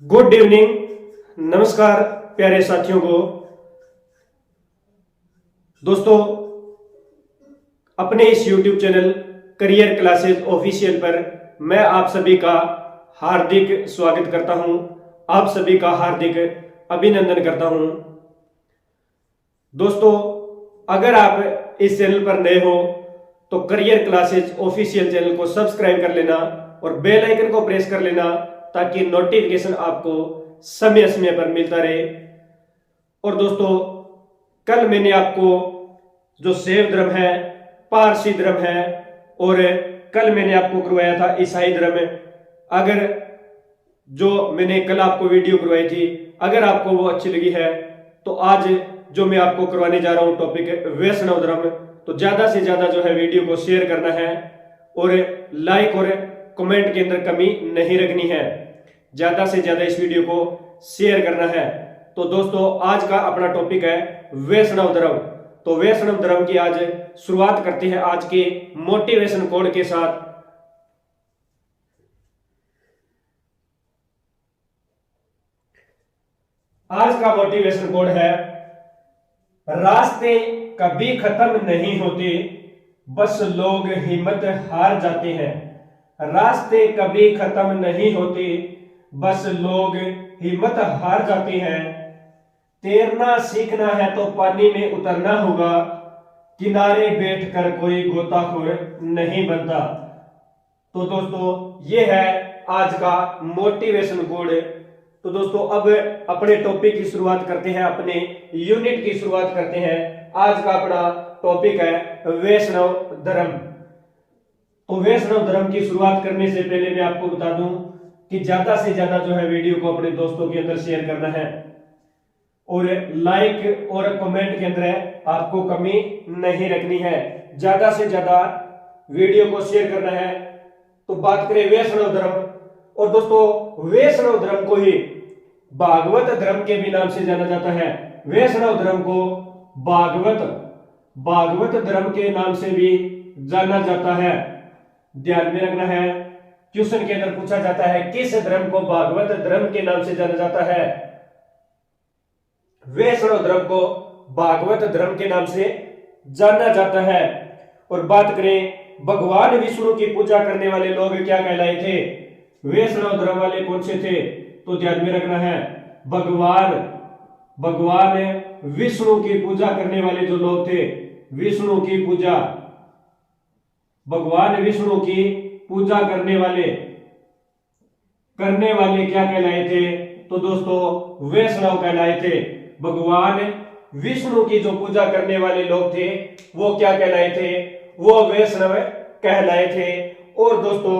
Good evening. नमस्कार प्यारे साथियों को। दोस्तों, अपने इस YouTube channel career classes official पर मैं आप सभी का हार्दिक स्वागत करता हूं, आप सभी का हार्दिक अभिनंदन करता हूं। दोस्तों, अगर आप इस चैनल पर नए हो तो करियर क्लासेस ऑफिशियल चैनल को सब्सक्राइब कर लेना और बेल आइकन को प्रेस कर लेना ताकि नोटिफिकेशन आपको समय समय पर मिलता रहे। और दोस्तों, कल मैंने आपको जो शैव धर्म है, पारसी धर्म है और कल मैंने आपको करवाया था ईसाई धर्म। अगर जो मैंने कल आपको वीडियो करवाई थी, अगर आपको वो अच्छी लगी है तो आज जो मैं आपको करवाने जा रहा हूं टॉपिक वैष्णव धर्म, तो ज्यादा से ज्यादा जो है वीडियो को शेयर करना है और लाइक और कमेंट के अंदर कमी नहीं रखनी है। ज्यादा से ज्यादा इस वीडियो को शेयर करना है। तो दोस्तों, आज का अपना टॉपिक है वैष्णव धर्म। तो वैष्णव धर्म की आज शुरुआत करते हैं आज के मोटिवेशन कोड के साथ। आज का मोटिवेशन कोड है, रास्ते कभी खत्म नहीं होते, बस लोग हिम्मत हार जाते हैं। रास्ते कभी खत्म नहीं होते, बस लोग हिम्मत हार जाते हैं। तैरना सीखना है तो पानी में उतरना होगा, किनारे बैठकर कोई गोताखोर नहीं बनता। तो दोस्तों, ये है आज का मोटिवेशन कोड। तो दोस्तों, अब अपने टॉपिक की शुरुआत करते हैं, अपने यूनिट की शुरुआत करते हैं। आज का अपना टॉपिक है वैष्णव धर्म। तो वैष्णव धर्म की शुरुआत करने से पहले मैं आपको बता दूं कि ज्यादा से ज्यादा जो है वीडियो को अपने दोस्तों के अंदर शेयर करना है और लाइक और कमेंट के अंदर आपको कमी नहीं रखनी है। ज्यादा से ज्यादा वीडियो को शेयर करना है। तो बात करें वैष्णव धर्म, और दोस्तों वैष्णव धर्म को ही भागवत धर्म के भी नाम से जाना जाता है। वैष्णव धर्म को भागवत धर्म के नाम से भी जाना जाता है। ध्यान में रखना है, क्वेश्चन के अंदर पूछा जाता है किस धर्म को भागवत धर्म के नाम से जाना जाता है। वैष्णव धर्म को भागवत धर्म के नाम से जाना जाता है। और बात करें भगवान विष्णु की पूजा करने वाले लोग क्या कहलाए थे, वैष्णव धर्म वाले कौन से थे, तो ध्यान में रखना है भगवान विष्णु की पूजा करने वाले जो लोग थे, विष्णु की पूजा, भगवान विष्णु की पूजा करने वाले क्या कहलाए थे, तो दोस्तों वैष्णव कहलाए थे। भगवान विष्णु की जो पूजा करने वाले लोग थे वो क्या कहलाए थे, वो वैष्णव कहलाए थे। और दोस्तों,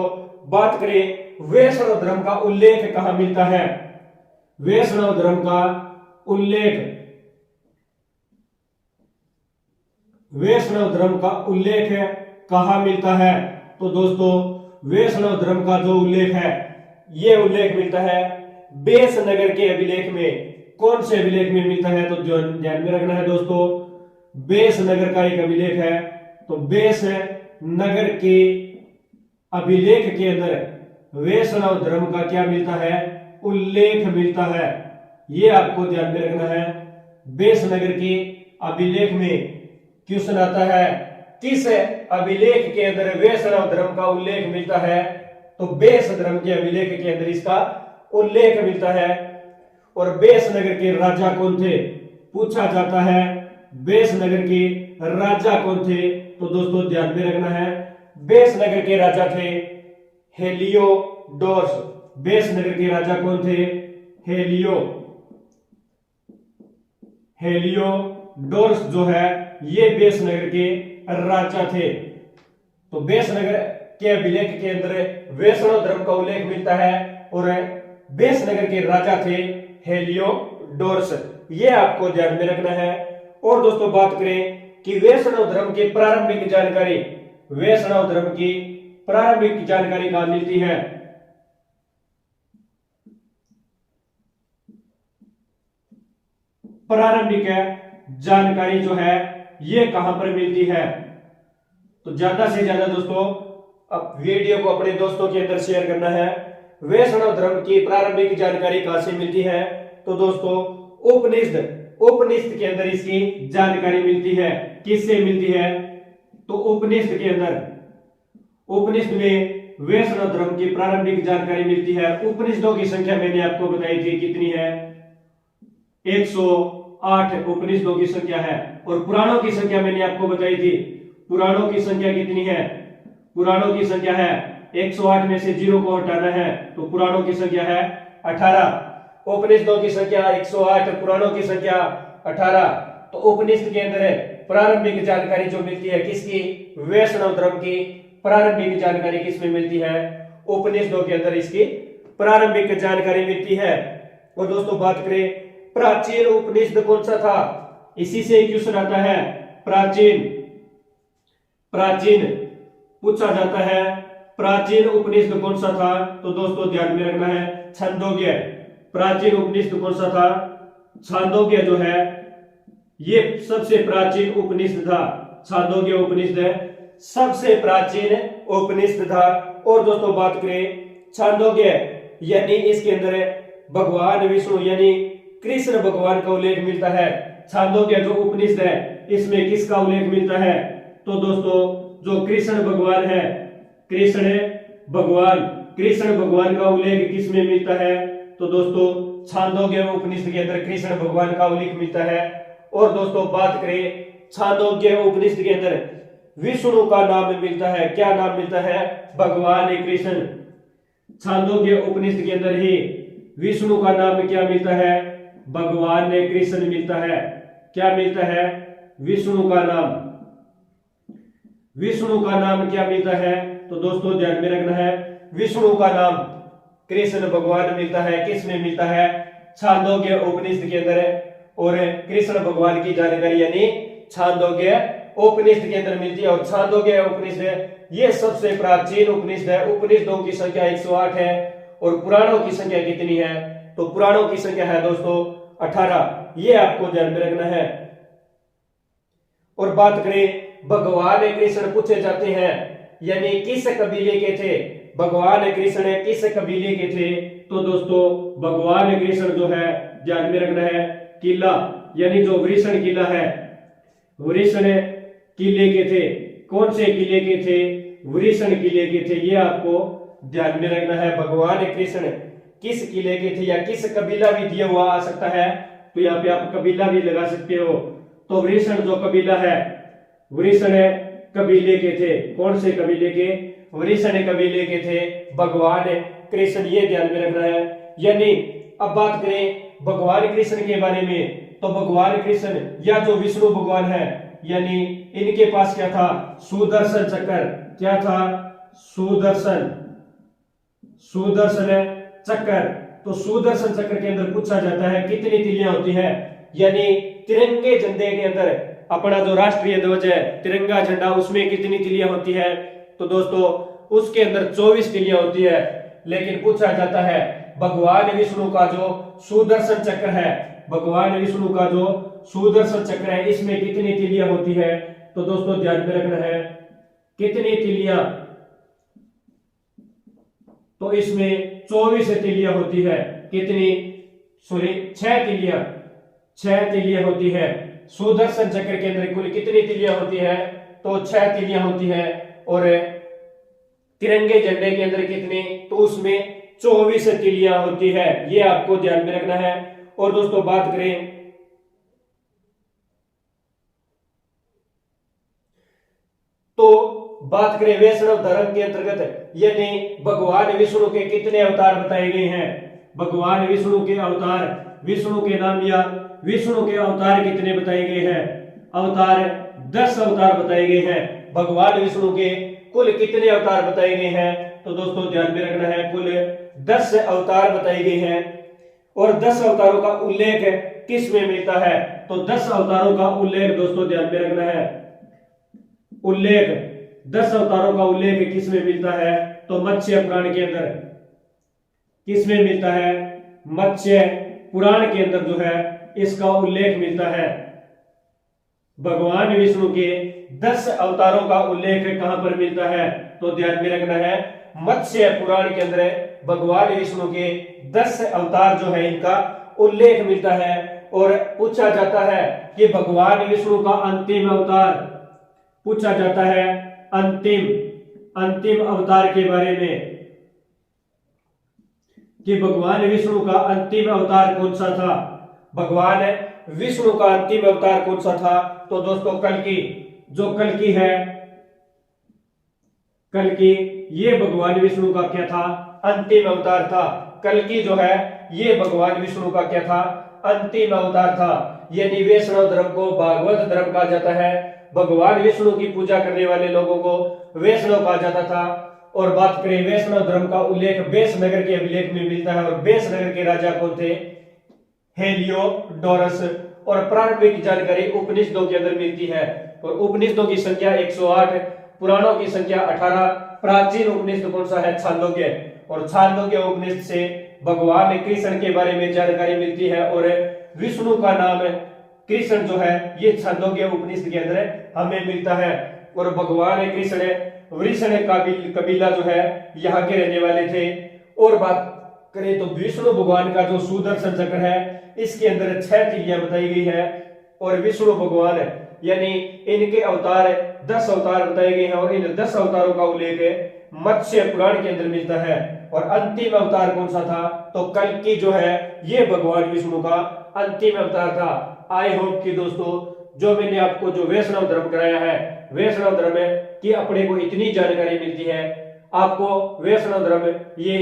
बात करें वैष्णव धर्म का उल्लेख कहां मिलता है, वैष्णव धर्म का उल्लेख कहां मिलता है, तो दोस्तों वैष्णव धर्म का जो उल्लेख है, ये उल्लेख मिलता है बेसनगर के अभिलेख में। कौन से अभिलेख में मिलता है, तो ध्यान में रखना है दोस्तों, बेसनगर का एक अभिलेख है। तो बेसनगर के अभिलेख के अंदर वैष्णव धर्म का क्या मिलता है, उल्लेख मिलता है। ये आपको ध्यान में रखना है। बेसनगर के अभिलेख में क्वेश्चन आता है किस अभिलेख के अंदर वैष्णव धर्म का उल्लेख मिलता है, तो बेस धर्म के अभिलेख के अंदर इसका उल्लेख मिलता है। और बेसनगर के राजा कौन थे, पूछा जाता है बेसनगर के राजा कौन थे, तो दोस्तों ध्यान में रखना है बेसनगर के राजा थे हेलियोडोरस। बेसनगर के राजा कौन थे, हेलियोडोरस जो है ये बेसनगर के राजा थे। तो बेसनगर के अभिलेख के अंदर वैष्णव धर्म का उल्लेख मिलता है और बेसनगर के राजा थे हेलियोडोरस। ये आपको ध्यान में रखना है। और दोस्तों, बात करें कि वैष्णव धर्म की प्रारंभिक जानकारी, वैष्णव धर्म की प्रारंभिक जानकारी कहां मिलती है, प्रारंभिक जानकारी जो है ये कहां पर मिलती है। तो ज्यादा से ज्यादा दोस्तों अब वीडियो को अपने दोस्तों के अंदर शेयर करना है वैष्णव धर्म की प्रारंभिक जानकारी कहां से मिलती है? तो दोस्तों उपनिषद के अंदर इसकी जानकारी मिलती है। किससे मिलती है? तो उपनिषद के अंदर, उपनिषद में वैष्णव धर्म की प्रारंभिक जानकारी मिलती है। उपनिषदों की संख्या मैंने आपको बताई थी कितनी है? 108 उपनिषदों की संख्या है। और पुराणों की संख्या मैंने आपको बताई थी, पुराणों की संख्या कितनी है? पुराणों की संख्या है 108 में से 0 को हटाना है तो पुराणों की संख्या है 18। उपनिषदों की संख्या 108, पुराणों की संख्या 18। तो उपनिषद के अंदर प्रारंभिक जानकारी जो मिलती है किसकी? वैष्णव धर्म की प्रारंभिक जानकारी किसमें मिलती है? उपनिषदों के अंदर इसकी प्रारंभिक जानकारी मिलती है। और दोस्तों बात करें प्राचीन उपनिषद कौन सा था? इसी से क्वेश्चन आता है। प्राचीन पूछा जाता है, प्राचीन उपनिषद कौन सा था? तो दोस्तों ध्यान में रखना है छांदोग्य। प्राचीन उपनिषद कौन सा था? छांदोग्य जो है ये सबसे प्राचीन उपनिषद था। छांदोग्य उपनिषद सबसे प्राचीन उपनिषद था। और दोस्तों बात करें छांदोग्य यानी इसके अंदर भगवान विष्णु यानी कृष्ण भगवान का उल्लेख मिलता है। छांदोग्य जो उपनिषद है इसमें किसका उल्लेख मिलता है? तो दोस्तों जो कृष्ण भगवान है, कृष्ण भगवान का उल्लेख किसमें मिलता है? तो दोस्तों छांदोग्य उपनिषद के अंदर कृष्ण भगवान का उल्लेख मिलता है। और दोस्तों बात करें छांदोग्य उपनिषद के अंदर विष्णु का नाम मिलता है। क्या नाम मिलता है? भगवान कृष्ण। छांदोग्य उपनिषद के अंदर ही विष्णु का नाम क्या मिलता है? भगवान कृष्ण मिलता है। क्या मिलता है? विष्णु का नाम। विष्णु का नाम क्या मिलता है? तो दोस्तों ध्यान में रखना है विष्णु का नाम कृष्ण भगवान मिलता है। किस में मिलता है? छांदोग्य उपनिषद के अंदर। और कृष्ण भगवान की जानकारी यानी छांदोग्य उपनिषद के अंदर मिलती है। और छांदोग्य उपनिषद ये सबसे प्राचीन उपनिषद है। उपनिषदों की संख्या 108 है और पुराणों की संख्या कितनी है? तो पुराणों की संख्या है दोस्तों 18। ये आपको ध्यान में रखना है। और बात करें भगवान कृष्ण पूछे जाते हैं यानी किस कबीले के थे? भगवान कृष्ण किस कबीले के थे? तो दोस्तों भगवान कृष्ण जो है ध्यान में रखना है किला यानी जो वृषण किला है, वृषण किले के थे। कौन से किले के थे? वृषण किले के थे। ये आपको ध्यान में रखना है। भगवान कृष्ण किस किले के थे या किस कबीला भी दिया हुआ आ सकता है तो यहाँ पे आप कबीला भी लगा सकते हो। तो वृषण जो कबीला है, वृषण कबीले के थे। कौन से कबीले के? वृषण कबीले के थे भगवान कृष्ण। ये ध्यान में रखना है। यानी अब बात करें भगवान कृष्ण के बारे में तो भगवान कृष्ण या जो विष्णु भगवान है यानी इनके पास क्या था? सुदर्शन चक्र। क्या था? सुदर्शन चक्र। तो सुदर्शन चक्र के अंदर पूछा जाता है कितनी तिलियां होती है? यानी तिरंगे झंडे के अंदर अपना जो राष्ट्रीय ध्वज है तिरंगा झंडा उसमें कितनी तिलियां होती है? तो दोस्तों उसके अंदर 24 तिलियां होती है। लेकिन पूछा जाता है भगवान विष्णु का जो सुदर्शन चक्र है, भगवान विष्णु का जो सुदर्शन चक्र है इसमें कितनी तिलियां होती है? तो दोस्तों ध्यान में रखना है कितनी तिलियां? तो इसमें 24 तिलियां होती है। कितनी? 6 तिलियां होती है। सुदर्शन चक्र के अंदर कुल कितनी तिलियां होती है? तो 6 तिलियां होती है। और तिरंगे झंडे के अंदर कितनी? तो उसमें 24 तिलियां होती है। ये आपको ध्यान में रखना है। और दोस्तों बात करें वैष्णव धर्म के अंतर्गत यानी भगवान विष्णु के कितने अवतार बताए गए हैं? भगवान विष्णु के अवतार, विष्णु के नाम या विष्णु के अवतार कितने बताए गए हैं? अवतार 10 अवतार बताए गए हैं। भगवान विष्णु के कुल कितने अवतार बताए गए हैं? तो दोस्तों ध्यान में रखना है कुल 10 अवतार बताए गए हैं। और 10 अवतारों का उल्लेख किस में मिलता है? तो 10 अवतारों का उल्लेख दोस्तों ध्यान में रखना है। 10 अवतारों का उल्लेख किस में मिलता है? तो मत्स्य पुराण के अंदर। किस में मिलता है? मत्स्य पुराण के अंदर जो है इसका उल्लेख मिलता है। भगवान विष्णु के 10 अवतारों का उल्लेख कहां पर मिलता है? तो ध्यान में रखना है, मत्स्य पुराण के अंदर भगवान विष्णु के 10 अवतार जो है इनका उल्लेख मिलता है। और पूछा जाता है कि भगवान विष्णु का अंतिम अवतार, पूछा जाता है अंतिम अवतार के बारे में कि भगवान विष्णु का अंतिम अवतार कौन सा था? भगवान विष्णु का अंतिम अवतार कौन सा था? तो दोस्तों कल्कि, जो कल्कि है, कल्कि ये भगवान विष्णु का क्या था? अंतिम अवतार था। कल्कि जो है ये भगवान विष्णु का क्या था? अंतिम अवतार था। यानी वैष्णव धर्म को भागवत धर्म कहा जाता है। भगवान विष्णु की पूजा करने वाले लोगों को वैष्णव कहा जाता था। और बात करें वैष्णव धर्म का उल्लेख बेसनगर के अभिलेख में मिलता है। और बेसनगर के राजा कौन थे? हेलियोडोरस। और प्रारंभिक जानकारी उपनिषदों के अंदर मिलती है। और उपनिषदों की संख्या 108, पुराणों की संख्या 18। प्राचीन उपनिषद कौन सा है? छांदोग्य। और छांदोग्य उपनिषद से भगवान कृष्ण के बारे में जानकारी मिलती है। और विष्णु का नाम कृष्ण जो है ये छांदोग्य उपनिषद के अंदर हमें मिलता है। और भगवान कृष्ण वृषण कबीला जो है यहाँ के रहने वाले थे। और बात करें तो विष्णु भगवान का जो सुदर्शन चक्र है इसके अंदर 6 तिलियां बताई गई है। और विष्णु भगवान यानी इनके अवतार 10 अवतार बताए गए हैं। और इन 10 अवतारों का उल्लेख मत्स्य पुराण के अंदर मिलता है। और अंतिम अवतार कौन सा था? तो कल्कि जो है ये भगवान विष्णु का अंतिम अवतार था। आई होप कि दोस्तों जो मैंने आपको जो वैष्णव धर्म कराया है, वैष्णव धर्म की अपने को इतनी जानकारी मिलती है, आपको वैष्णव धर्म ये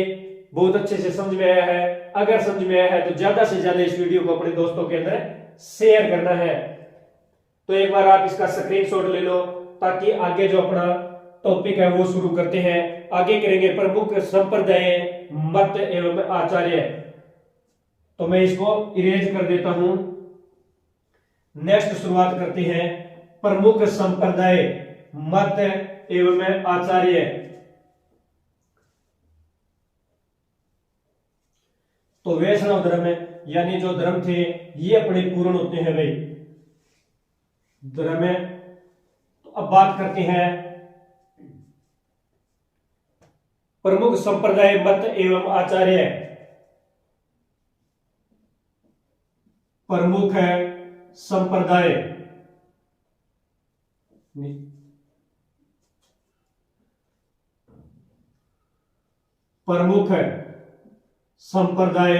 बहुत अच्छे से समझ में आया है। अगर समझ में आया है तो ज्यादा से ज्यादा इस वीडियो को अपने दोस्तों के अंदर शेयर करना है। तो एक बार आप इसका स्क्रीनशॉट ले लो ताकि आगे जो अपना टॉपिक है वो शुरू करते हैं। आगे करेंगे प्रमुख संप्रदाय, मत एवं आचार्य। तो मैं इसको इरेज कर देता हूं। नेक्स्ट शुरुआत करते हैं प्रमुख संप्रदाय, मत एवं आचार्य। तो वैष्णव धर्म यानी जो धर्म थे ये अपने पूर्ण होते हैं भाई धर्म। तो अब बात करते हैं प्रमुख संप्रदाय, मत एवं आचार्य। प्रमुख है संप्रदाय, प्रमुख है संप्रदाय,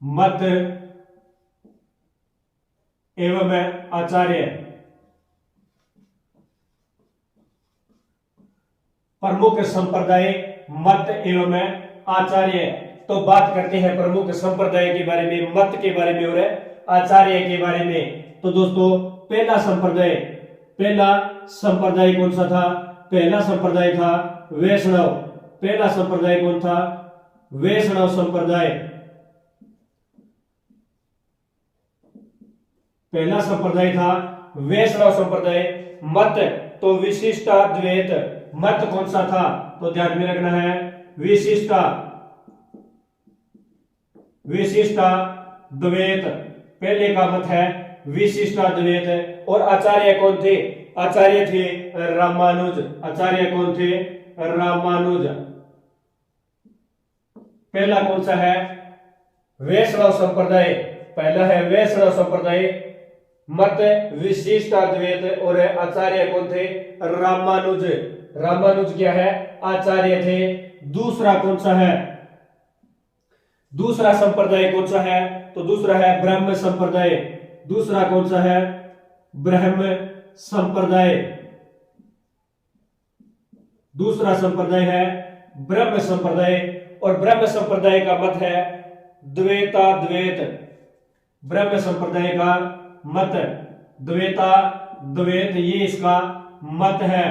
मत एवं आचार्य। प्रमुख संप्रदाय, मत एवं आचार्य। तो बात करते हैं प्रमुख संप्रदाय के बारे में, मत के बारे में और आचार्य के बारे में। तो दोस्तों पहला संप्रदाय कौन सा था? पहला संप्रदाय था वैष्णव। पहला संप्रदाय कौन था? वैष्णव संप्रदाय। पहला संप्रदाय था वैष्णव संप्रदाय। मत तो विशिष्टाद्वैत। मत कौन सा था? तो ध्यान में रखना है विशिष्टाद्वैत। पहले का मत है विशिष्टाद्वैत। और आचार्य कौन थे? आचार्य थे रामानुज। आचार्य कौन थे? रामानुज। पहला कौन सा है? वैष्णव संप्रदाय। पहला है वैष्णव संप्रदाय, मत विशिष्टाद्वैत। और आचार्य कौन थे? रामानुज। रामानुज क्या है? आचार्य थे। दूसरा कौन सा है? दूसरा संप्रदाय कौन सा है? तो दूसरा है ब्रह्म संप्रदाय। दूसरा कौन सा है? ब्रह्म संप्रदाय। दूसरा संप्रदाय है ब्रह्म संप्रदाय। और ब्रह्म संप्रदाय का मत है द्वैताद्वैत। ब्रह्म संप्रदाय का मत द्वैताद्वैत, ये इसका मत है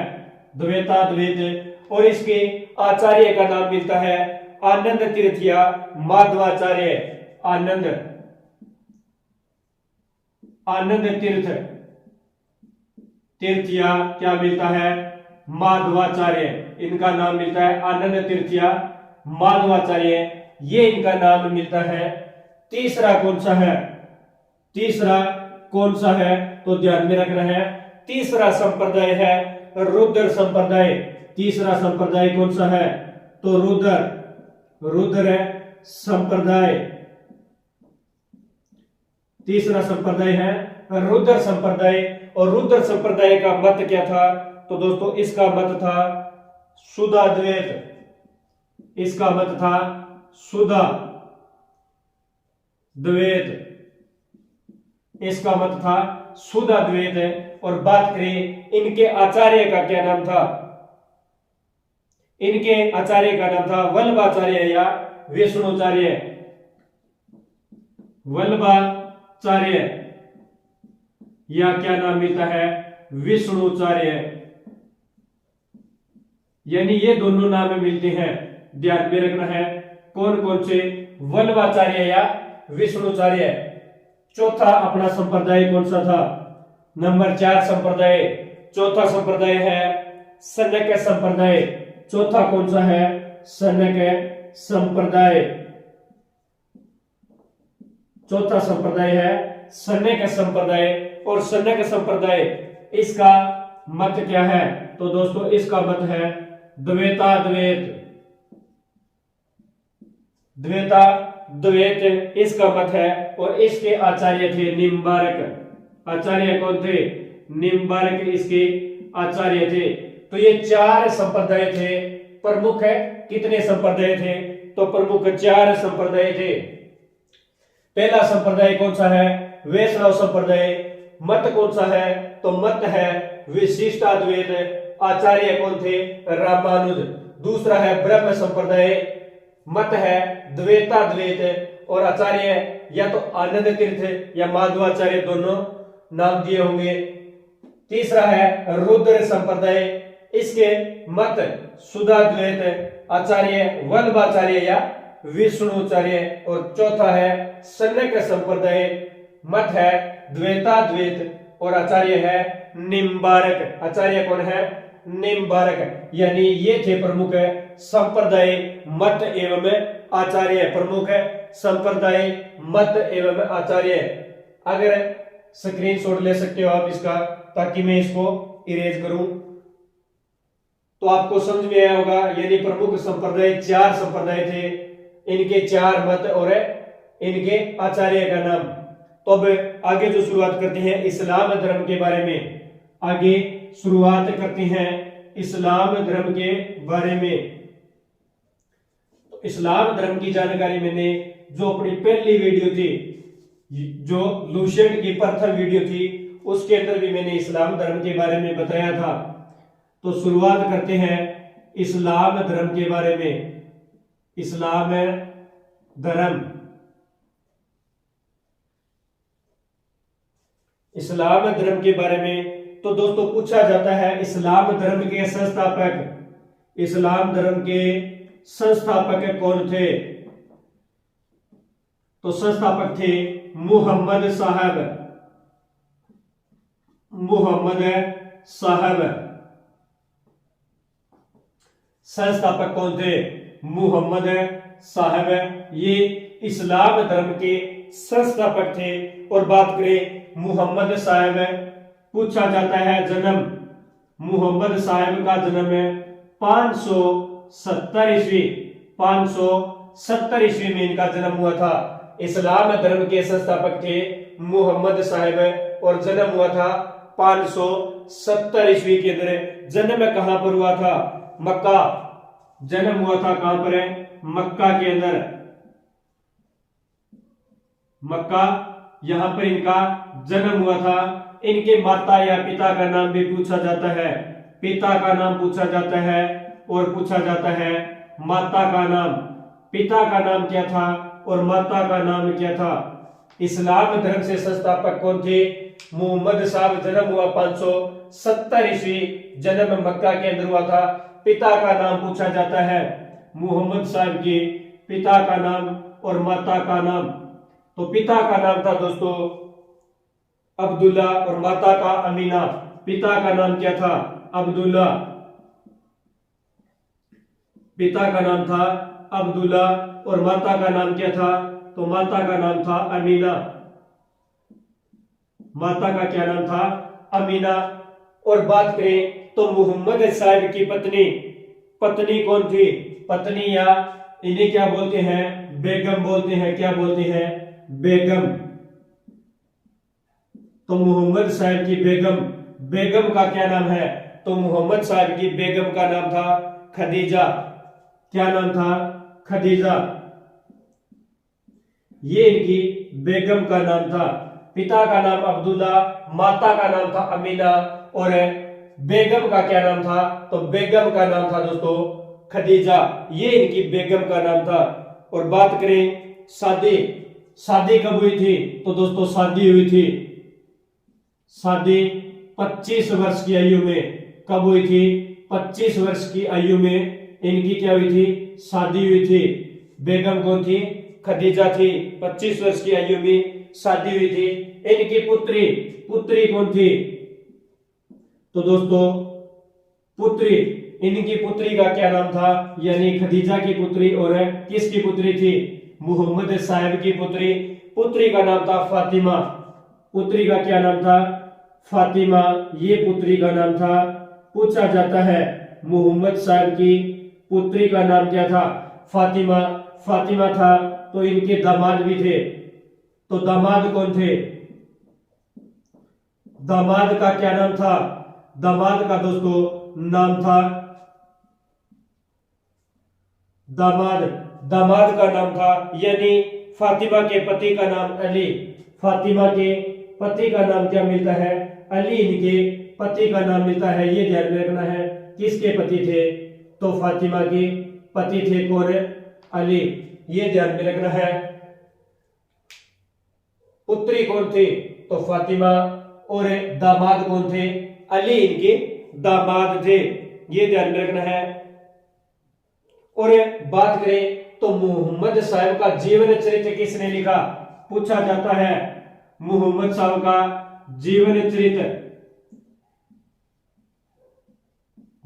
द्वैताद्वैत। और इसके आचार्य का नाम मिलता है आनंद तीर्थ या माधवाचार्य। आनंद तीर्थ या क्या मिलता है? माधवाचार्य। इनका नाम मिलता है आनंद तीर्थ या माधवाचार्य। ये इनका नाम मिलता है तीसरा कौन सा है? तीसरा कौन सा है? तो ध्यान में रखना है, तीसरा संप्रदाय है रुद्र संप्रदाय। तीसरा संप्रदाय कौन सा है? तो रुद्र संप्रदाय। तीसरा संप्रदाय है रुद्र संप्रदाय। और रुद्र संप्रदाय का मत क्या था? तो दोस्तों इसका मत था शुद्धाद्वैत। इसका मत था शुद्धाद्वैत। इसका मत था शुद्धाद्वैत। और बात करें इनके आचार्य का क्या नाम था? इनके आचार्य का नाम था वल्लभाचार्य या विष्णुचार्य। वल्लभाचार्य या क्या नाम मिलता है? विष्णुचार्य। यानी ये दोनों नाम मिलते हैं, ध्यान में रखना है। कौन कौन से? वल्लभाचार्य या विष्णुचार्य। चौथा अपना संप्रदाय कौन सा था? नंबर 4 संप्रदाय। चौथा संप्रदाय है सनक संप्रदाय। चौथा कौन सा है? सनक संप्रदाय। चौथा संप्रदाय है सनक संप्रदाय। और सनक संप्रदाय इसका मत क्या है? तो दोस्तों इसका मत है द्वैताद्वैत। द्वैत इसका मत है। और इसके आचार्य थे निम्बारक। आचार्य कौन थे? निम्बारक इसके आचार्य थे। तो ये 4 संप्रदाय थे। प्रमुख है कितने संप्रदाय थे? तो प्रमुख 4 संप्रदाय थे। पहला संप्रदाय कौन सा है? वैष्णव संप्रदाय। मत कौन सा है? तो मत है विशिष्टाद्वैत। आचार्य कौन थे? रामानुज। दूसरा है ब्रह्म संप्रदाय। मत है द्वैताद्वैत। और आचार्य या तो आनंद तीर्थ या माधवाचार्य, दोनों नाम दिए होंगे। तीसरा है रुद्र संप्रदाय। इसके मत शुद्धाद्वैत। आचार्य वल्लभाचार्य या विष्णुचार्य। और चौथा है सनक संप्रदाय। मत है द्वैताद्वैत। और आचार्य है निम्बारक। आचार्य कौन है? निम्बारक। यानी ये थे प्रमुख संप्रदाय मत एवं आचार्य। प्रमुख संप्रदाय मत एवं आचार्य। अगर स्क्रीनशॉट ले सकते हो आप इसका, ताकि मैं इसको इरेज करूं, तो आपको समझ में आया होगा। यानी प्रमुख संप्रदाय 4 संप्रदाय थे, इनके 4 मत और इनके आचार्य का नाम। तो अब आगे जो शुरुआत करते हैं इस्लाम धर्म के बारे में। आगे शुरुआत करते हैं इस्लाम धर्म के बारे में। तो इस्लाम धर्म की जानकारी मैंने जो अपनी पहली वीडियो थी, जो लूसेंट की प्रथम वीडियो थी, उसके अंदर भी मैंने इस्लाम धर्म के बारे में बताया था। तो शुरुआत करते हैं इस्लाम धर्म के बारे में। इस्लाम धर्म। इस्लाम धर्म के बारे में तो दोस्तों पूछा जाता है इस्लाम धर्म के संस्थापक, इस्लाम धर्म के संस्थापक कौन थे? तो संस्थापक थे मुहम्मद साहब। मुहम्मद साहब संस्थापक कौन थे? मुहम्मद साहब। ये इस्लाम धर्म के संस्थापक थे। और बात करें मुहम्मद साहब, पूछा जाता है जन्म, मुहम्मद साहब का जन्म 570 ईस्वी, 570 ईस्वी में इनका जन्म हुआ था। इस्लाम धर्म के संस्थापक थे मुहम्मद साहब और जन्म हुआ था 570 ईस्वी के अंदर। जन्म कहां पर हुआ था? मक्का। जन्म हुआ था कहां पर है? मक्का के अंदर। मक्का, यहां पर इनका जन्म हुआ था। इनके माता या पिता का नाम भी पूछा जाता है। पिता का नाम पूछा जाता है और पूछा जाता है माता का नाम। पिता का नाम क्या था और माता का नाम क्या था? इस्लाम धर्म से संस्थापक कौन थे? मुहम्मद साहब। जन्म हुआ 570 ईस्वी, जन्म मक्का के अंदर हुआ था। पिता का नाम पूछा जाता है मुहम्मद साहब के पिता का नाम और माता का नाम। तो पिता का नाम था दोस्तों अब्दुल्ला और माता का अमीना। पिता का नाम क्या था? अब्दुल्ला। पिता का नाम था अब्दुल्ला और माता का नाम क्या था? तो माता का नाम था अमीना। माता का क्या नाम था? अमीना। और बात करें तो मोहम्मद साहब की पत्नी, पत्नी कौन थी? पत्नी या इन्हें क्या बोलते हैं? बेगम बोलते हैं। क्या बोलते हैं? बेगम। तो मोहम्मद साहब की बेगम, बेगम का क्या नाम है? तो मोहम्मद साहब की बेगम का नाम था खदीजा। क्या नाम था? खदीजा। ये इनकी बेगम का नाम था। पिता का नाम अब्दुल्ला, माता का नाम था अमीना और बेगम का क्या नाम था? तो बेगम का नाम था दोस्तों खदीजा। ये इनकी बेगम का नाम था। और बात करें शादी, शादी कब हुई थी? तो दोस्तों शादी हुई थी, शादी 25 वर्ष की आयु में। कब हुई थी? 25 वर्ष की आयु में इनकी क्या हुई थी? शादी हुई थी। बेगम कौन थी? खदीजा थी। 25 वर्ष की आयु में शादी हुई थी। इनकी पुत्री, पुत्री कौन थी? तो दोस्तों पुत्री, इनकी पुत्री का क्या नाम था? यानी खदीजा की पुत्री और किसकी पुत्री थी? मोहम्मद साहब की पुत्री। पुत्री का नाम था फातिमा। पुत्री का क्या नाम था? फातिमा। ये पुत्री का नाम था। पूछा जाता है मोहम्मद साहब की पुत्री का नाम क्या था? फातिमा। फातिमा था। तो इनके दामाद भी थे। तो दामाद कौन थे? दामाद का क्या नाम था? दामाद का दोस्तों नाम था दामाद, दामाद का नाम था यानी फातिमा के पति का नाम अली। फातिमा के पति का नाम क्या मिलता है? अली इनके पति का नाम मिलता है। ये ध्यान में रखना है। किसके पति थे? तो फातिमा के पति थे कौन? अली। ये ध्यान में रखना है। पुत्री कौन थी? तो फातिमा। और दामाद कौन थे? अली इनके दामाद थे। ये ध्यान में रखना है। और बात करें तो मोहम्मद साहब का जीवन चरित्र किसने लिखा? पूछा जाता है मोहम्मद साहब का जीवन चरित्र,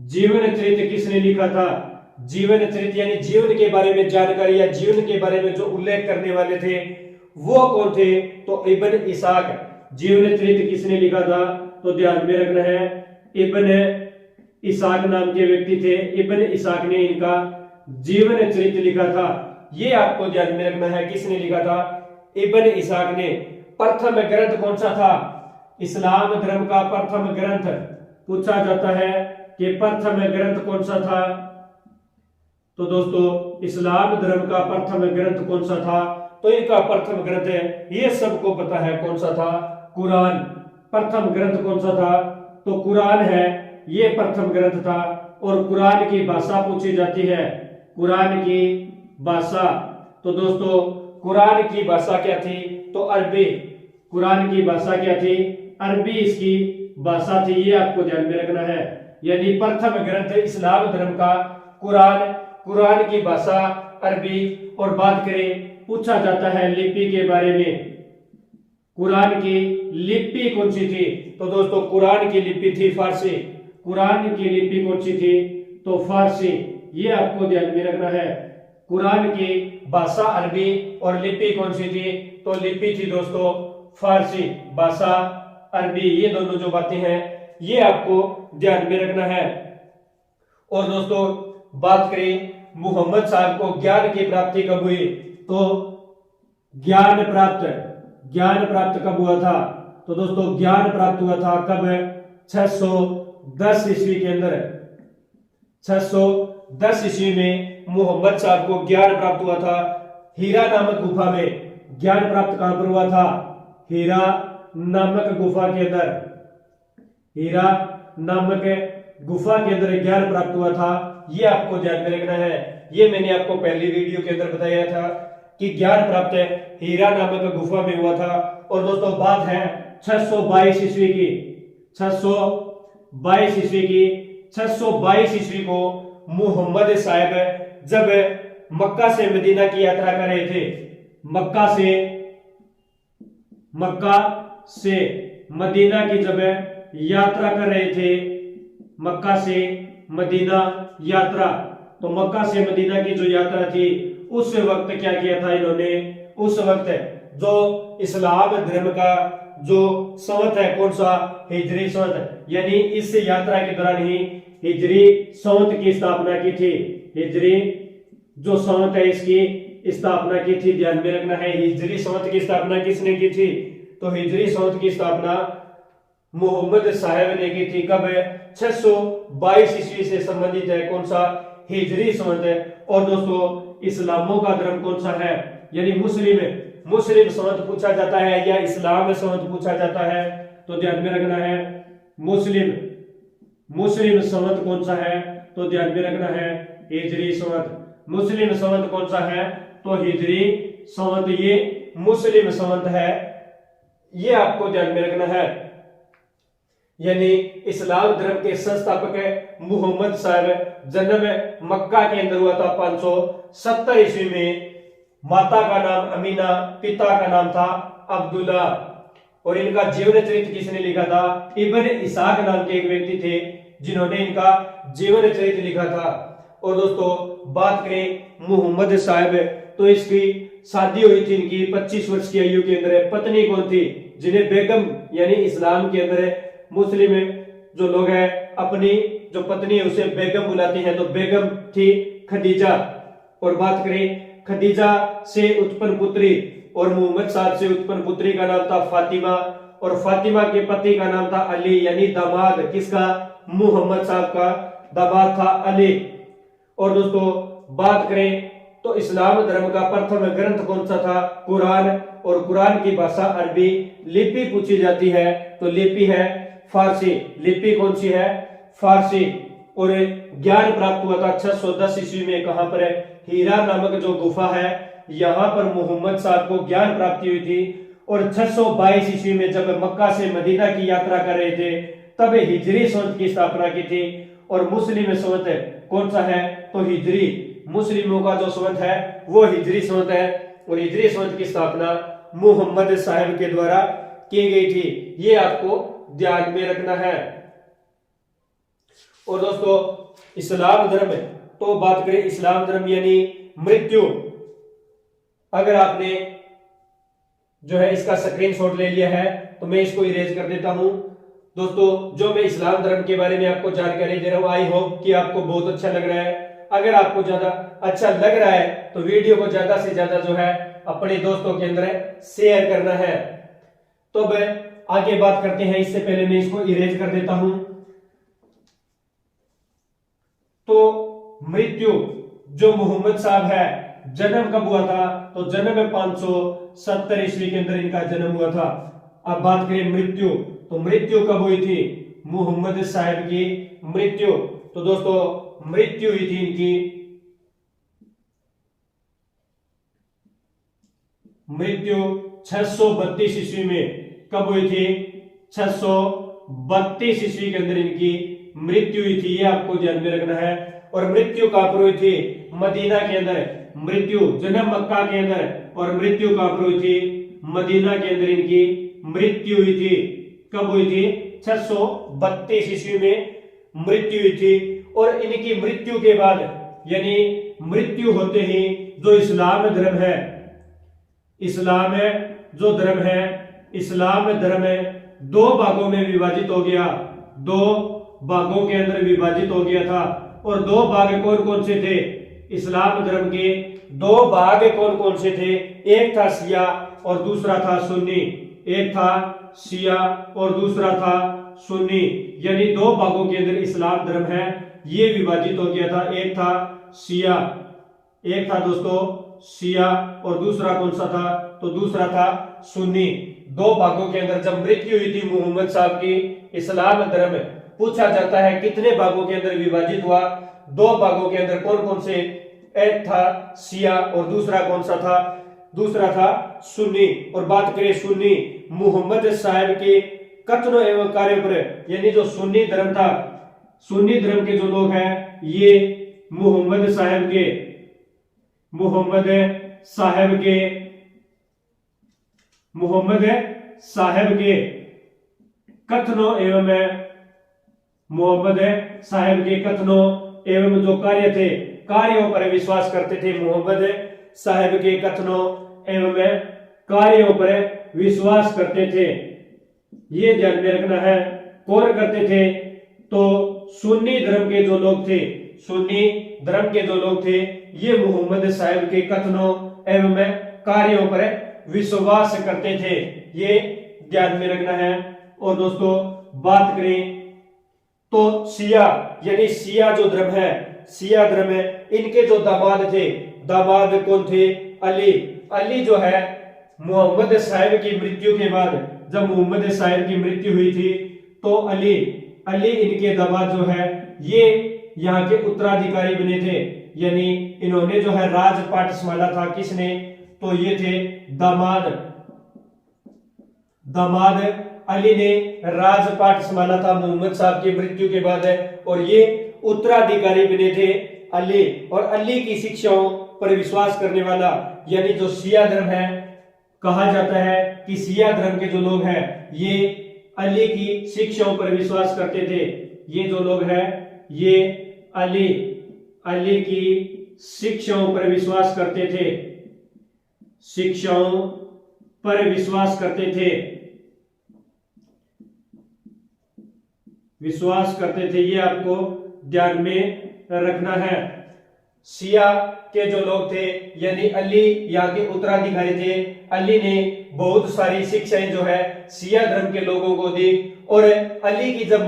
जीवन चरित्र किसने लिखा था? जीवन चरित्र यानी जीवन के बारे में जानकारी या जीवन के बारे में जो उल्लेख करने वाले थे वो कौन थे? तो इब्न इसाक। जीवन चरित्र किसने लिखा था? तो ध्यान में रखना है इब्न इसाक नाम के व्यक्ति थे। इब्न इसाक ने इनका जीवन चरित्र लिखा था। ये आपको ध्यान में रखना है किसने लिखा था? इब्न इसाक ने। प्रथम ग्रंथ कौन सा था? इस्लाम धर्म का प्रथम ग्रंथ। पूछा जाता है कि प्रथम ग्रंथ कौन सा था? तो दोस्तों इस्लाम धर्म का प्रथम ग्रंथ कौन सा था? तो इनका प्रथम ग्रंथ है, ये सबको पता है कौन सा था? कुरान। प्रथम ग्रंथ कौन सा था? तो कुरान है, ये प्रथम ग्रंथ था। और कुरान की भाषा पूछी जाती है, कुरान की भाषा। तो दोस्तों कुरान की भाषा क्या थी? तो अरबी। कुरान की भाषा क्या थी? अरबी इसकी भाषा थी। ये आपको ध्यान में रखना है। यानी प्रथम ग्रंथ इस्लाम धर्म का कुरान, कुरान की भाषा अरबी। और बात करें पूछा जाता है लिपि के बारे में, कुरान की लिपि कौन सी थी? तो दोस्तों कुरान की लिपि थी फारसी। कुरान की लिपि कौन सी थी? तो फारसी। ये आपको ध्यान में रखना है। कुरान की भाषा अरबी और लिपि कौन सी थी? तो लिपि थी दोस्तों फारसी, भाषा अरबी। ये दोनों जो बातें हैं ये आपको ध्यान में रखना है। और दोस्तों बात करें मोहम्मद साहब को ज्ञान की प्राप्ति कब हुई? तो ज्ञान प्राप्त कब हुआ था? तो दोस्तों ज्ञान प्राप्त हुआ था कब? 610 ईस्वी के अंदर। 610 ईस्वी में मोहम्मद साहब को ज्ञान प्राप्त हुआ था। हीरा नामक गुफा में ज्ञान प्राप्त कहां पर हुआ था? हीरा नामक गुफा के अंदर। हीरा नामक गुफा के अंदर ज्ञान प्राप्त हुआ था। ये आपको ध्यान में रखना है। ये मैंने आपको पहली वीडियो के अंदर बताया था कि ज्ञान प्राप्त हीरा नामक गुफा में हुआ था। और दोस्तों बात है 622 ईस्वी की। 622 ईस्वी की। 622 ईस्वी को मोहम्मद साहब जब मक्का से मदीना की यात्रा कर रहे थे, मक्का से मदीना की जब यात्रा कर रहे थे, मक्का से मदीना यात्रा, तो मक्का से मदीना की जो यात्रा थी उस वक्त क्या किया था इन्होंने? उस वक्त जो इस्लाम धर्म का जो संवत है कौन सा, हिजरी संवत, यानी इस यात्रा के दौरान ही हिजरी संवत की स्थापना की थी। हिजरी जो संवत है इसकी स्थापना की थी, ध्यान में रखना है। हिजरी संवत की स्थापना किसने की थी, तो हिजरी संवत की स्थापना मोहम्मद साहब ने की थी। कब है, 622 ईस्वी से संबंधित है कौन सा, हिजरी संवत है। और दोस्तों इस्लामों का धर्म कौन सा है, यानी मुस्लिम संवत पूछा जाता है या इस्लाम संवत पूछा जाता है, तो ध्यान में रखना है मुस्लिम संवत कौन सा है, तो ध्यान में रखना है हिजरी संवत। मुस्लिम संवत कौन सा है, तो हिजरी संवत, ये मुस्लिम संवत है, ये आपको ध्यान में रखना है। यानी इस्लाम धर्म के संस्थापक है मोहम्मद साहब। जन्म मक्का के अंदर हुआ था 570 ईस्वी में। माता का नाम अमीना, पिता का नाम था अब्दुल्ला। और इनका जीवन चरित्र किसने लिखा था, इब्न इसाक नाम के एक व्यक्ति थे जिन्होंने इनका जीवन चरित्र लिखा था। और दोस्तों बात करें मोहम्मद साहब, तो इसकी शादी हुई थी इनकी 25 वर्ष की आयु के अंदर। पत्नी कौन थी, जिन्हें बेगम, यानी इस्लाम के अंदर मुस्लिम जो लोग हैं अपनी जो पत्नी है उसे बेगम बुलाते हैं, तो बेगम थी खदीजा। और बात करें खदीजा से उत्पन्न पुत्री और मोहम्मद साहब से उत्पन्न पुत्री का नाम था फातिमा। और फातिमा के पति का नाम था अली, यानी दामाद किसका, मोहम्मद साहब का दामाद था अली। और दोस्तों बात करें तो इस्लाम धर्म का प्रथम ग्रंथ कौन सा था, कुरान। और कुरान की भाषा अरबी। लिपि पूछी जाती है तो लिपि है फारसी। लिपि कौन सी है, फारसी। और ज्ञान प्राप्त हुआ था 610 ईस्वी में। कहां पर है, हीरा नामक जो गुफा है यहां पर मोहम्मद साहब को ज्ञान प्राप्ति हुई थी। और 622 ईस्वी में जब मक्का से मदीना की यात्रा कर रहे थे तब हिजरी संवत की स्थापना की थी। और मुस्लिम संवत कौन सा है, तो हिजरी। मुस्लिमों का जो संवत है वो हिजरी संवत है। और हिजरी संवत की स्थापना मोहम्मद साहब के द्वारा की गई थी, ये आपको ध्यान में रखना है। और दोस्तों इस्लाम धर्म, तो बात करें इस्लाम धर्म यानी मृत्यु। अगर आपने जो है इसका स्क्रीनशॉट ले लिया है तो मैं इसको इरेज कर देता हूं। दोस्तों जो मैं इस्लाम धर्म के बारे में आपको जानकारी दे रहा हूं, आई होप कि आपको बहुत अच्छा लग रहा है। अगर आपको ज्यादा अच्छा लग रहा है तो वीडियो को ज्यादा से ज्यादा जो है अपने दोस्तों के अंदर शेयर करना है। तो अब आगे बात करते हैं, इससे पहले मैं इसको इरेज कर देता हूं। तो मृत्यु, जो मोहम्मद साहब है जन्म कब हुआ था, तो जन्म 570 ईस्वी के अंदर इनका जन्म हुआ था। अब बात करें मृत्यु, तो मृत्यु कब हुई थी मोहम्मद साहब की मृत्यु, तो दोस्तों मृत्यु हुई थी इनकी, मृत्यु 632 ईस्वी में। कब हुई थी, 632 ईस्वी के अंदर इनकी मृत्यु हुई थी, ये आपको ध्यान में रखना है। और मृत्यु कहां पर हुई थी, मदीना के अंदर। मृत्यु जन्म मक्का के अंदर और मृत्यु कहां पर हुई थी, मदीना के अंदर इनकी मृत्यु हुई थी। कब हुई थी, 632 ईस्वी में मृत्यु हुई थी। और इनकी मृत्यु के बाद यानी मृत्यु होते ही जो इस्लाम धर्म है, इस्लाम जो धर्म है, इस्लाम धर्म दो भागों में विभाजित हो गया, दो भागों के अंदर विभाजित हो गया था। और दो भाग कौन कौन से थे, इस्लाम धर्म के दो भाग कौन कौन से थे, एक था शिया और दूसरा था सुन्नी। एक था शिया और दूसरा था सुन्नी, यानी दो भागों के अंदर इस्लाम धर्म है ये विभाजित हो गया था। एक था शिया, एक था दोस्तों शिया और दूसरा कौन सा था, तो दूसरा था सुन्नी। दो भागों के अंदर जब मृत्यु हुई थी मोहम्मद साहब की, इस्लाम धर्म पूछा जाता है कितने भागों के अंदर विभाजित हुआ, दो भागों के अंदर। कौन कौन से, एक था शिया और दूसरा कौन सा था, दूसरा था सुन्नी। और बात करें सुन्नी, मोहम्मद साहब के कथनों एवं कार्यों पर, यानी जो सुन्नी धर्म था, सुन्नी धर्म के जो लोग हैं ये मोहम्मद साहब के कथनों एवं मोहम्मद साहब के कथनों एवं जो कार्य थे, कार्यों पर विश्वास करते थे। मोहम्मद साहब के कथनों एवं कार्यों पर विश्वास करते थे। ये ध्यान में रखना है। कौन करते थे? तो सुन्नी धर्म के जो लोग थे, सुन्नी धर्म के जो लोग थे, ये मोहम्मद साहब के कथनों एवं कार्यों पर विश्वास करते थे। ये ध्यान में रखना है। और दोस्तों बात करें तो शिया यानी शिया जो धर्म है, शिया धर्म है, इनके जो दामाद थे, दामाद कौन थे? अली। अली जो है मोहम्मद साहब की मृत्यु के बाद, जब मोहम्मद साहब की मृत्यु हुई थी तो अली इनके दामाद जो है ये यहाँ के उत्तराधिकारी बने थे। यानी इन्होंने जो है राजपाट संभाला था। किसने? तो ये थे दामाद अली ने राजपाट संभाला था मोहम्मद साहब की मृत्यु के बाद और ये उत्तराधिकारी बने थे अली। और अली की शिक्षाओं पर विश्वास करने वाला यानी जो शिया धर्म है, कहा जाता है कि शिया धर्म के जो लोग हैं ये अली की शिक्षाओं पर विश्वास करते थे। ये जो लोग हैं ये अली की शिक्षाओं पर विश्वास करते थे, शिक्षाओं पर विश्वास करते थे, ये आपको ध्यान में रखना है। शिया के जो लोग थे यानी अली यहाँ के उत्तराधिकारी थे। अली ने बहुत सारी शिक्षाएं जो है शिया धर्म के लोगों को दी। और अली की जब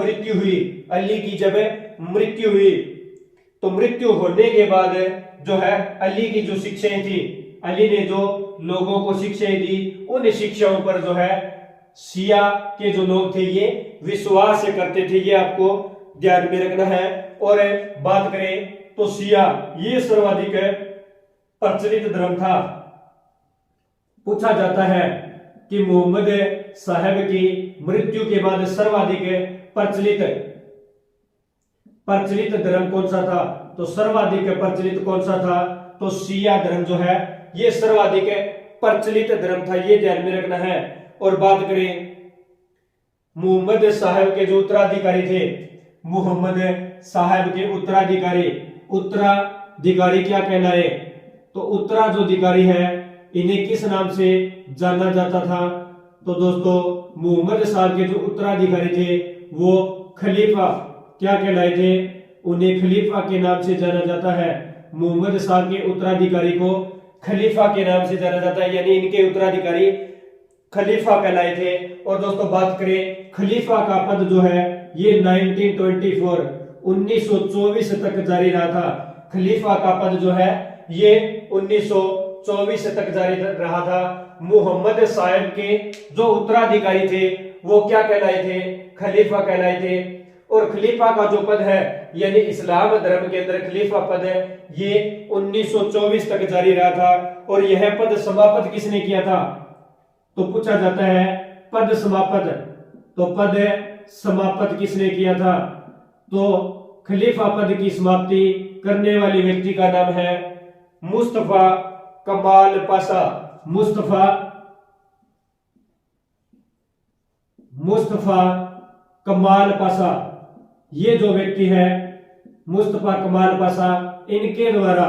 मृत्यु हुई तो मृत्यु होने के बाद जो है अली की जो शिक्षाएं थी, अली ने जो लोगों को शिक्षाएं दी, उन शिक्षाओं पर जो है शिया के जो लोग थे ये विश्वास करते थे। ये आपको ध्यान में रखना है। और बात करें तो शिया ये सर्वाधिक प्रचलित धर्म था। पूछा जाता है कि मोहम्मद साहब की मृत्यु के बाद सर्वाधिक प्रचलित धर्म कौन सा था? तो सर्वाधिक प्रचलित कौन सा था? तो शिया धर्म जो है ये सर्वाधिक प्रचलित धर्म था। ये ध्यान में रखना है। और बात करें मोहम्मद साहब के जो उत्तराधिकारी थे, मोहम्मद साहब के उत्तराधिकारी क्या कहलाए? तो उत्तराधिकारी है, इन्हें किस नाम से जाना जाता था? तो दोस्तों मोहम्मद साहब के जो उत्तराधिकारी थे वो खलीफा क्या कहलाए थे? उन्हें खलीफा के नाम से जाना जाता है। मोहम्मद साहब के उत्तराधिकारी को खलीफा के नाम से जाना जाता है, यानी इनके उत्तराधिकारी खलीफा कहलाए थे। और दोस्तों बात करें खलीफा का पद जो है ये 1924 तक जारी रहा था। खलीफा का पद जो है ये 1924 तक जारी रहा था। मोहम्मद साहब के जो उत्तराधिकारी थे वो क्या कहलाए थे? खलीफा कहलाए थे। और खलीफा का जो पद है यानी इस्लाम धर्म के अंदर खलीफा पद है ये 1924 तक जारी रहा था। और यह पद समाप्त किसने किया था? तो पूछा जाता है पद समाप्त किसने किया था? तो खलीफा पद की समाप्ति करने वाले व्यक्ति का नाम है मुस्तफा कमाल पाशा। मुस्तफा कमाल पाशा, ये जो व्यक्ति है मुस्तफा कमाल पाशा, इनके द्वारा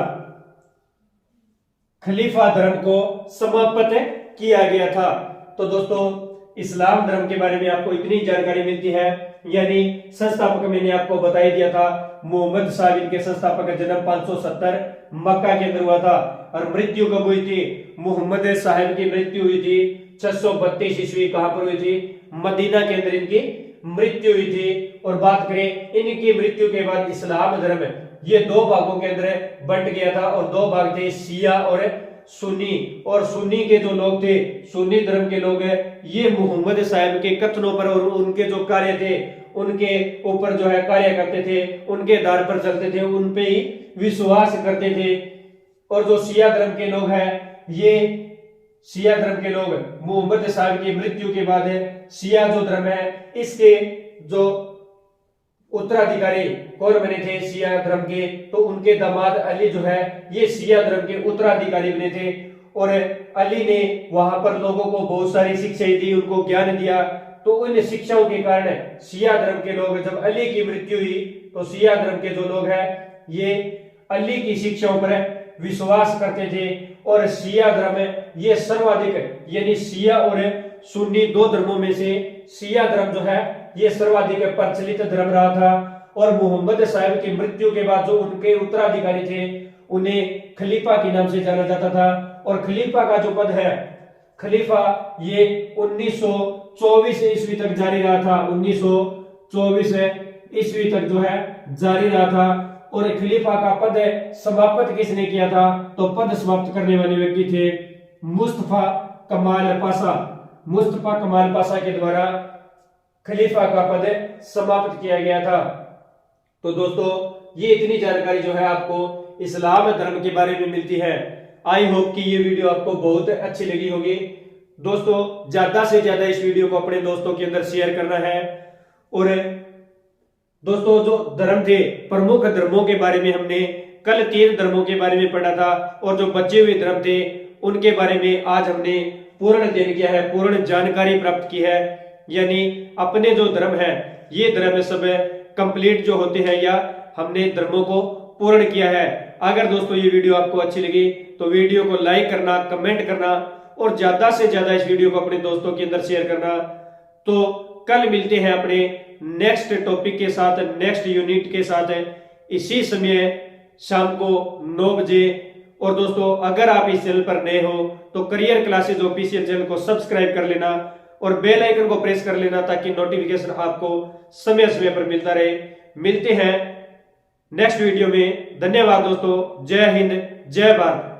खलीफा धर्म को समाप्त किया गया था। तो दोस्तों इस्लाम धर्म के बारे में आपको इतनी जानकारी मिलती है। यानी संस्थापक मैंने आपको बता ही दिया था, मोहम्मद साहब इनके संस्थापक, जन्म 570 मक्का के अंदर हुआ था। और मृत्यु कब हुई थी? मोहम्मद साहब की मृत्यु हुई थी 632 ईस्वी। कहां पर हुई थी? मदीना के अंदर इनकी मृत्यु हुई थी। और बात करें इनकी मृत्यु के बाद इस्लाम धर्म ये दो भागों के अंदर बंट गया था। और दो भाग थे, शिया और सुन्नी। और सुन्नी के जो लोग थे, सुन्नी धर्म के लोग हैं, ये मोहम्मद साहब के कथनों पर और उनके जो कार्य थे उनके ऊपर जो है कार्य करते थे, उनके आधार पर चलते थे, उन पे ही विश्वास करते थे। और जो शिया धर्म के लोग हैं, ये शिया धर्म के लोग मोहम्मद साहब की मृत्यु के बाद शिया जो धर्म है इसके जो उत्तराधिकारी कौन बने थे शिया धर्म के? तो उनके दामाद अली जो है ये शिया धर्म के उत्तराधिकारी बने थे। और अली ने वहां पर लोगों को बहुत सारी शिक्षाएं दी, उनको ज्ञान दिया। तो उन शिक्षाओं के कारण शिया धर्म के लोग, जब अली की मृत्यु हुई तो शिया धर्म के जो लोग हैं ये अली की शिक्षाओं पर विश्वास करते थे। और शिया धर्म ये सर्वाधिक, यानी शिया और सुन्नी दो धर्मों में से शिया धर्म जो है ये सर्वाधिक प्रचलित धर्म रहा था। और मोहम्मद साहब की मृत्यु के बाद जो उनके उत्तराधिकारी थे उन्हें खलीफा के नाम से जाना जाता था। और खलीफा का जो पद है, खलीफा, ये 1924 ईस्वी तक जारी रहा था। 1924 ईस्वी तक जो है जारी रहा था। और खलीफा का पद समाप्त किसने किया था? तो पद समाप्त करने वाले व्यक्ति थे मुस्तफा कमाल पाशा। मुस्तफा कमाल पाशा के द्वारा खलीफा का पद समाप्त किया गया था। तो दोस्तों ये इतनी जानकारी जो है आपको इस्लाम धर्म के बारे में मिलती है। आई होप कि ये वीडियो आपको बहुत अच्छी लगी होगी। दोस्तों ज्यादा से ज्यादा इस वीडियो को अपने दोस्तों के अंदर शेयर करना है। और दोस्तों जो धर्म थे, प्रमुख धर्मों के बारे में हमने कल 3 धर्मों के बारे में पढ़ा था। और जो बचे हुए धर्म थे उनके बारे में आज हमने पूर्ण अध्ययन किया है, पूर्ण जानकारी प्राप्त की है। यानी अपने जो धर्म है ये धर्म सब कंप्लीट जो होते हैं या हमने धर्मों को पूर्ण किया है। अगर दोस्तों ये वीडियो आपको अच्छी लगी तो वीडियो को लाइक करना, कमेंट करना और ज्यादा से ज्यादा इस वीडियो को अपने दोस्तों के अंदर शेयर करना। तो कल मिलते हैं अपने नेक्स्ट टॉपिक के साथ, नेक्स्ट यूनिट के साथ, इसी समय शाम को 9 बजे। और दोस्तों अगर आप इस चैनल पर नए हो तो करियर क्लासेज ऑफिशियल चैनल को सब्सक्राइब कर लेना और बेल आइकन को प्रेस कर लेना ताकि नोटिफिकेशन आपको समय समय पर मिलता रहे। मिलते हैं नेक्स्ट वीडियो में। धन्यवाद दोस्तों। जय हिंद, जय भारत।